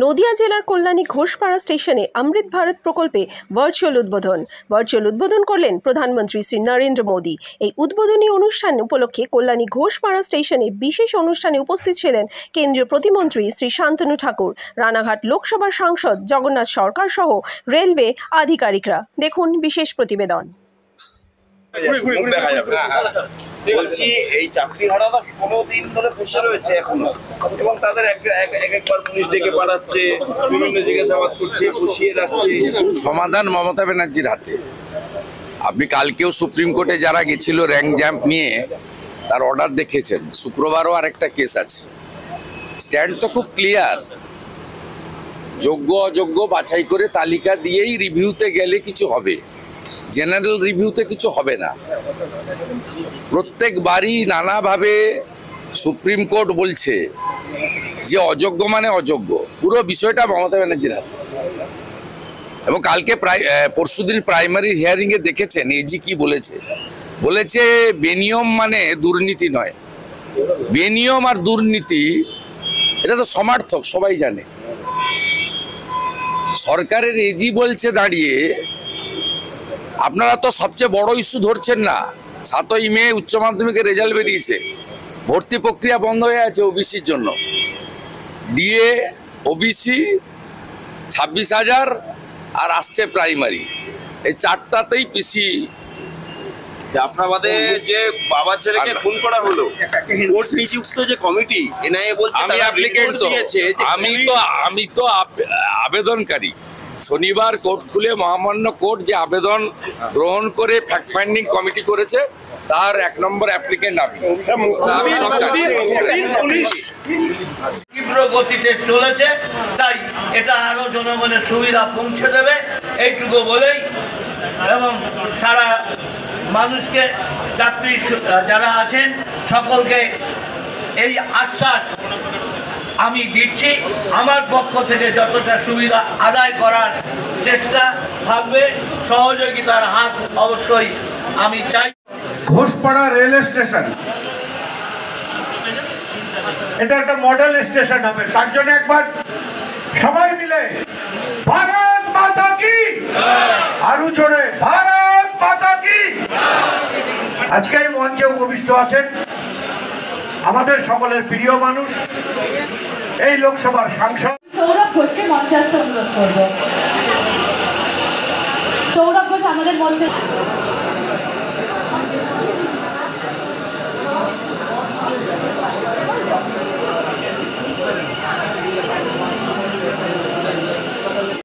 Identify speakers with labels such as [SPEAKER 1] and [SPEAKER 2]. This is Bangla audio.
[SPEAKER 1] নদিয়া জেলার কল্যাণী ঘোষপাড়া স্টেশনে অমৃত ভারত প্রকল্পে ভার্চুয়াল উদ্বোধন করলেন প্রধানমন্ত্রী শ্রী নরেন্দ্র মোদী। এই উদ্বোধনী অনুষ্ঠান উপলক্ষে কল্যাণী ঘোষপাড়া স্টেশনে বিশেষ অনুষ্ঠানে উপস্থিত ছিলেন কেন্দ্রীয় প্রতিমন্ত্রী শ্রী শান্তনু ঠাকুর, রানাঘাট লোকসভার সাংসদ জগন্নাথ সরকার সহ রেলওয়ে আধিকারিকরা। দেখুন বিশেষ প্রতিবেদন।
[SPEAKER 2] বলছি এই চাকরিহারারা 16 দিন ধরে বসে রয়েছে এখনো, এবং তাদের একবার পুলিশ ডেকে পাঠাচ্ছে, বিভিন্ন জিজ্ঞাসাবাদ করছে, বসিয়ে রাখছে।
[SPEAKER 3] সমাধান মমতা ব্যানার্জির হাতে। আপনি কালকেও সুপ্রিম কোর্টে যারা গেছিল র্যাঙ্ক জাম্প নিয়ে, তার অর্ডার দেখেছেন। শুক্রবারও আরেকটা কেস আছে। স্ট্যান্ড তো খুব ক্লিয়ার, যোগ্য অযোগ্য বাছাই করে তালিকা দিয়েই রিভিউতে গেলে কিছু হবে, জেনারেল রিভিউতে কিছু হবে না। প্রত্যেকবারই নানাভাবে সুপ্রিম কোর্ট বলছে যে অযোগ্য মানে অযোগ্য। পুরো বিষয়টা মমতা ব্যানার্জির হাতে। এবং কালকে পরশুদিন প্রাইমারি হিয়ারিংয়ে দেখেছেন এজি কি বলেছে বেনিয়ম মানে দুর্নীতি নয়। বেনিয়ম আর দুর্নীতি এটা তো সমার্থক, সবাই জানে। সরকারের এজি বলছে দাঁড়িয়ে, আপনারা তো সবচেয়ে বড় ইস্যু ধরছেন না। 7ই মে উচ্চ মাধ্যমিকের রেজাল্ট বেরিয়েছে, ভর্তি প্রক্রিয়া বন্ধ হয়ে আছে ওবিসির জন্য। ডিএ, ওবিসি 26,000 আর আসছে প্রাইমারি, এই চারটাতেই পিসি।
[SPEAKER 2] জাফরাবাদে যে বাবা ছেলেকে খুন করা হলো, কোর্ট নিযুক্ত যে কমিটি এনআইএ বলছে
[SPEAKER 3] আমি অ্যাপ্লিকেন্ট তো, আমি তো আবেদনকারী। শনিবার কোর্ট খুলে মহামান্য কোর্ট যে আবেদন গ্রহণ করে ফ্যাক্ট ফাইন্ডিং কমিটি করেছে, তার 1 নম্বর অ্যাপ্লিকেন্ট আমি।
[SPEAKER 4] তীব্র গতিতে চলেছে, তাই এটা আরো জনগণের সুবিধা পৌঁছে দেবে এইটুকু বলেই, এবং সারা মানুষকে, যাত্রী যারা আছেন সকলকে এই আশ্বাস আমি দিচ্ছি, আমার পক্ষ থেকে যতটা সুবিধা আদায় করার চেষ্টা থাকবে, সহযোগিতার হাত অবশ্যই আমি চাই।
[SPEAKER 5] ঘোষপাড়া রেল স্টেশন এটা একটা মডেল স্টেশন হবে, তার জন্য একবার সবাই মিলে ভারত মাতা কি, আরো জোরে ভারত মাতা কি। আজকে এই মঞ্চে উপবিষ্ট আছেন আমাদের সকলের প্রিয় মানুষ, এই লোকসভার সাংসদ
[SPEAKER 6] সৌরভ ঘোষকে মঞ্চে আসতে অনুরোধ করব। সৌরভ ঘোষ আমাদের মধ্যে।